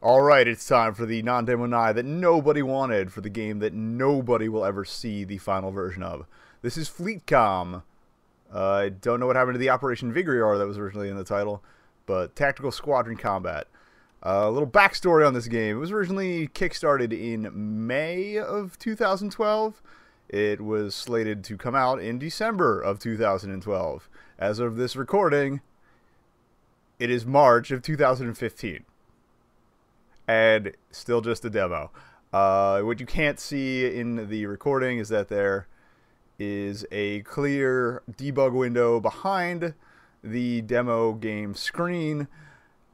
Alright, it's time for the nanDEMOnai that nobody wanted, for the game that nobody will ever see the final version of. This is FleetCOMM. I don't know what happened to the Operation Vigrior that was originally in the title, but Tactical Squadron Combat. A little backstory on this game. It was originally kickstarted in May of 2012. It was slated to come out in December of 2012. As of this recording, it is March of 2015. And still just a demo. What you can't see in the recording is that there is a clear debug window behind the demo game screen,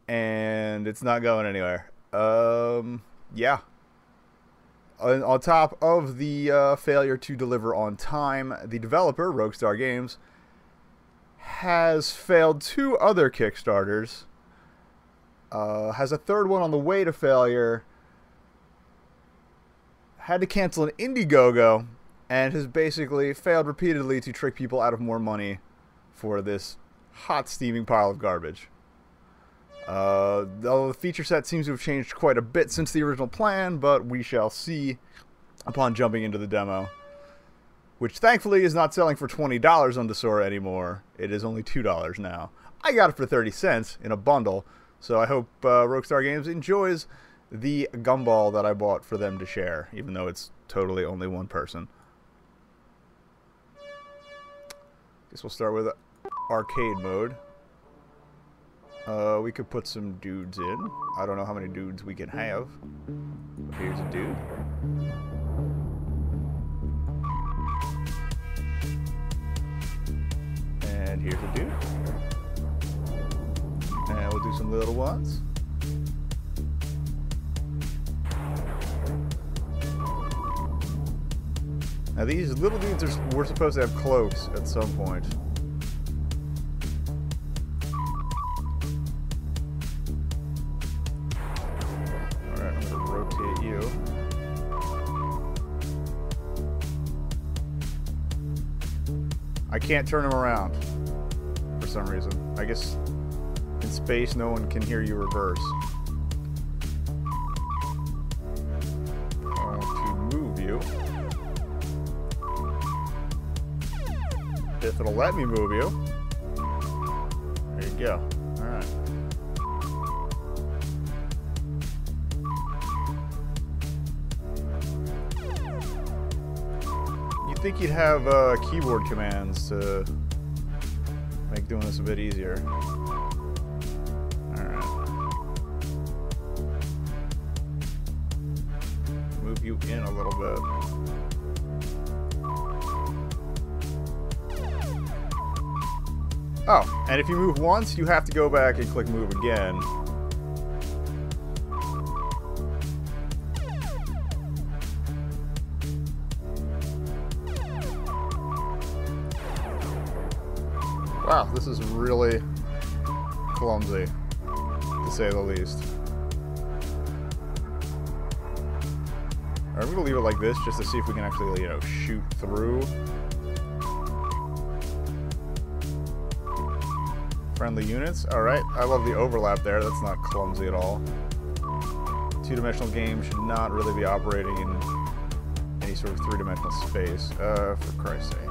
and it's not going anywhere. Yeah. On top of the failure to deliver on time, the developer, Rockstar Games, has failed 2 other Kickstarters. Has a third one on the way to failure, had to cancel an Indiegogo, and has basically failed repeatedly to trick people out of more money for this hot steaming pile of garbage. The feature set seems to have changed quite a bit since the original plan, but we shall see upon jumping into the demo, which thankfully is not selling for $20 on Dxtory anymore. It is only $2 now. I got it for 30 cents in a bundle. So I hope Rockstar Games enjoys the gumball that I bought for them to share, even though it's totally only one person. Guess we'll start with arcade mode. We could put some dudes in. I don't know how many dudes we can have. But here's a dude. And here's a dude. And we'll do some little ones. Now these little dudes were supposed to have cloaks at some point. Alright, I'm going to rotate you. I can't turn him around for some reason. I guess in space, no one can hear you reverse. To move you. If it'll let me move you. There you go. Alright. You'd think you'd have keyboard commands to make doing this a bit easier. Move you in a little bit. Oh, and if you move once, you have to go back and click move again. Wow, this is really clumsy, to say the least. I'm going to leave it like this just to see if we can actually, you know, shoot through. Friendly units. Alright, I love the overlap there. That's not clumsy at all. Two-dimensional game should not really be operating in any sort of three-dimensional space. For Christ's sake.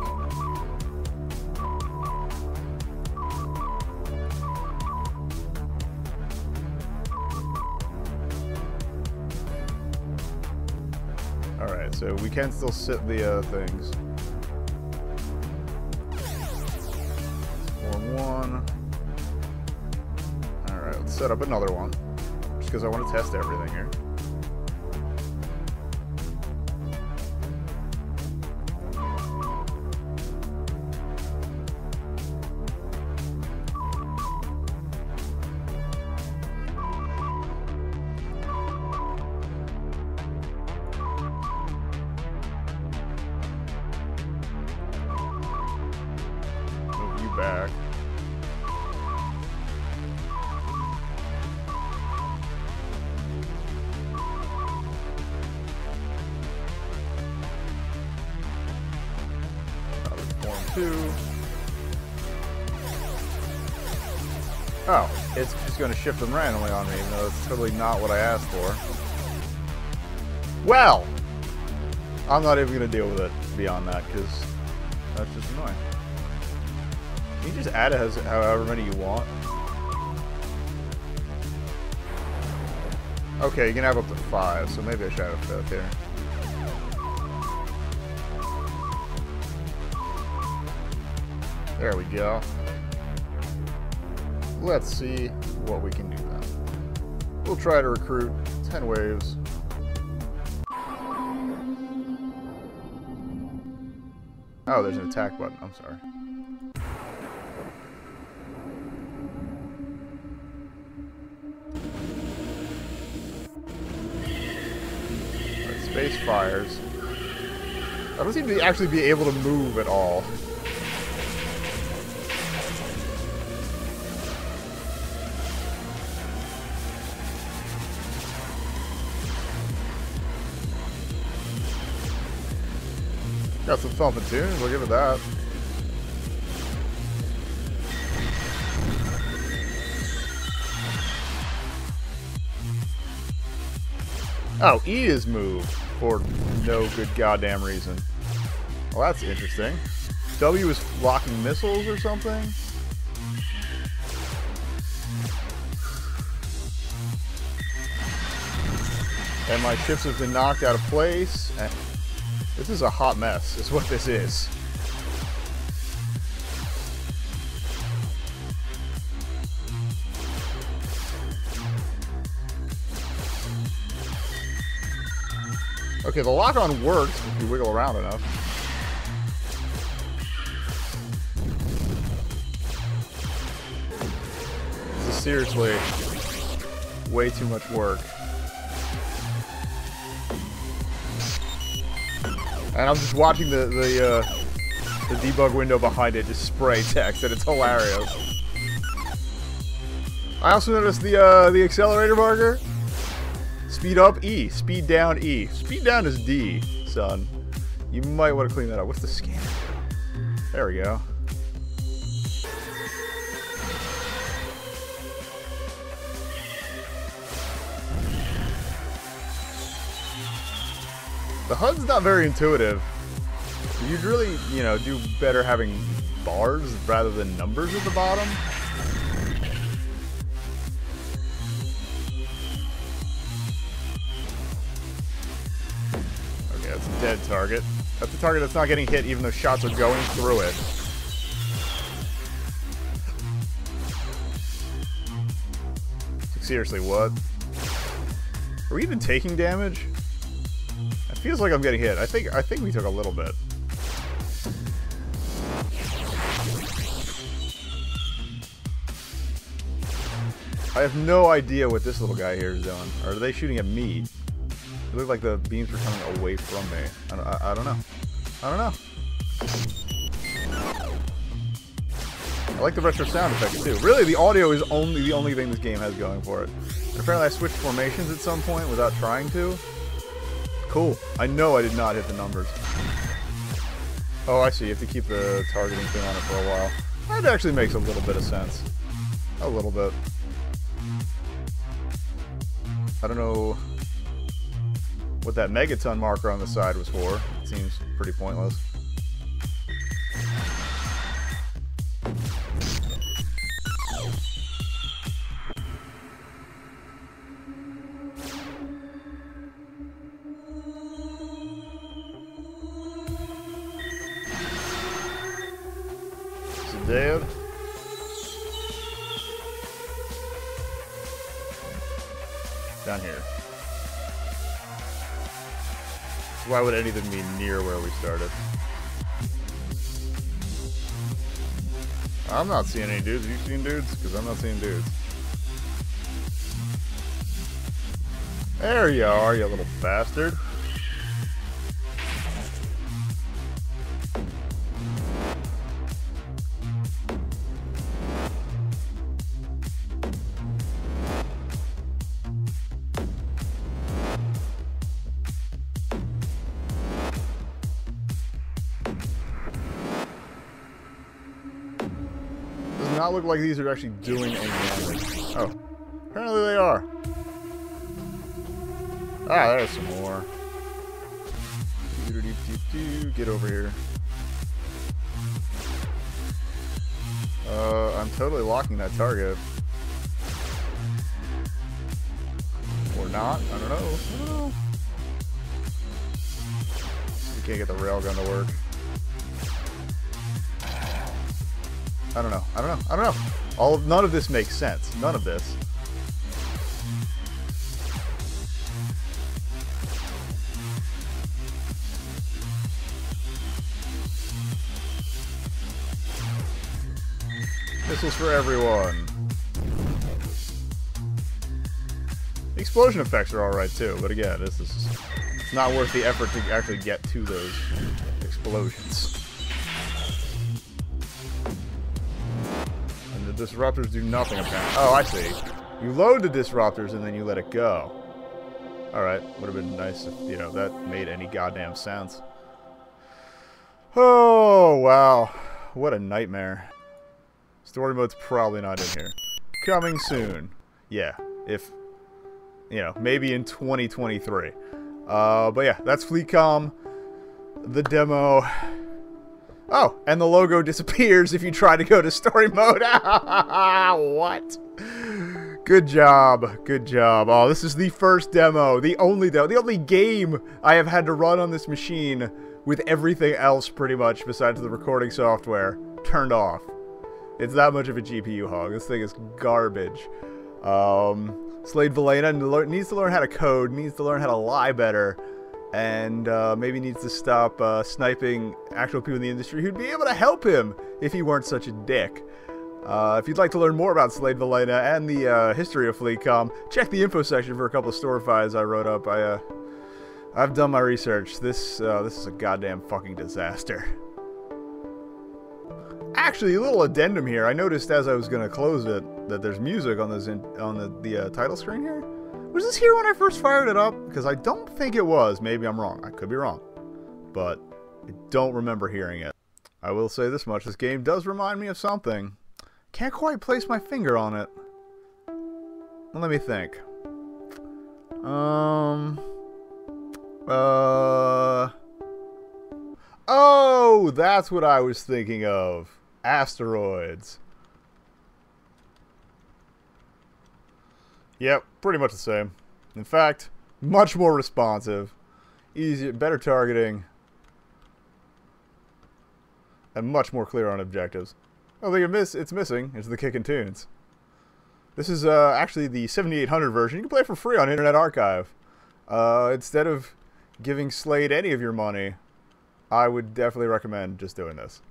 Alright, so we can still sit the things. Form 1. Alright, let's set up another one. Just because I want to test everything here. Back. Form 2. Oh, it's just going to shift them randomly on me, even though it's totally not what I asked for. Well, I'm not even going to deal with it beyond that, because that's just annoying. Can you just add it as however many you want? Okay, you can have up to 5, so maybe I should add a 5th here. There we go. Let's see what we can do now. We'll try to recruit 10 waves. Oh, there's an attack button. I'm sorry. Right, space fires. I don't seem to actually be able to move at all. Got some thumping tunes, we'll give it that. Oh, E is move for no good goddamn reason. Well, that's interesting. W is blocking missiles or something? And my ships have been knocked out of place. This is a hot mess, is what this is. Okay, the lock-on works if you wiggle around enough. This is seriously way too much work. And I'm just watching the debug window behind it just spray text, and it's hilarious. I also noticed the accelerator marker. Speed up E, speed down E. Speed down is D, son. You might want to clean that up. What's the scanner? There we go. The HUD's not very intuitive. You'd really, you know, do better having bars rather than numbers at the bottom. Okay, that's a dead target. That's a target that's not getting hit even though shots are going through it. Seriously, what? Are we even taking damage? It feels like I'm getting hit. I think we took a little bit. I have no idea what this little guy here is doing. Or are they shooting at me? It looked like the beams were coming away from me. I don't know. I don't know. I like the retro sound effects too. Really, the audio is the only thing this game has going for it. And apparently I switched formations at some point without trying to. Cool. I know I did not hit the numbers. Oh, I see. You have to keep the targeting thing on it for a while. That actually makes a little bit of sense. A little bit. I don't know what that megaton marker on the side was for. It seems pretty pointless. Dead. Down here. Why would anything be near where we started? I'm not seeing any dudes. Are you seeing dudes? Because I'm not seeing dudes. There you are, you little bastard. not look like these are actually doing any damage. Oh. Apparently they are. Ah, there's some more. Get over here. I'm totally locking that target. Or not. I don't know. You can't get the railgun to work. I don't know. None of this makes sense. None of this. Missiles for everyone. The explosion effects are alright too, but again, it's not worth the effort to actually get to those explosions. And the disruptors do nothing apparently. Oh, I see. You load the disruptors and then you let it go. Alright, would have been nice if, you know, that made any goddamn sense. Oh, wow. What a nightmare. Story mode's probably not in here. Coming soon. Yeah, if, you know, maybe in 2023. But yeah, that's FleetCOMM. The demo. Oh, and the logo disappears if you try to go to story mode. What? Good job. Good job. Oh, this is the first demo. The only game I have had to run on this machine with everything else pretty much besides the recording software turned off. It's that much of a GPU hog. This thing is garbage. Slade Valena needs to learn how to code, needs to learn how to lie better, and maybe needs to stop sniping actual people in the industry who'd be able to help him if he weren't such a dick. If you'd like to learn more about Slade Valena and the history of FleetCOMM, check the info section for a couple of story files I wrote up. I've done my research. This is a goddamn fucking disaster. Actually, a little addendum here. I noticed as I was going to close it that there's music on this on the title screen here. Was this here when I first fired it up? Because I don't think it was. Maybe I'm wrong. I could be wrong. But I don't remember hearing it. I will say this much. This game does remind me of something. Can't quite place my finger on it. Let me think. Oh, that's what I was thinking of. Asteroids. Yep, pretty much the same. In fact, much more responsive, easier, better targeting, and much more clear on objectives. Oh, it's missing. It's the kick and tunes. This is actually the 7800 version. You can play it for free on Internet Archive. Instead of giving Slade any of your money, I would definitely recommend just doing this.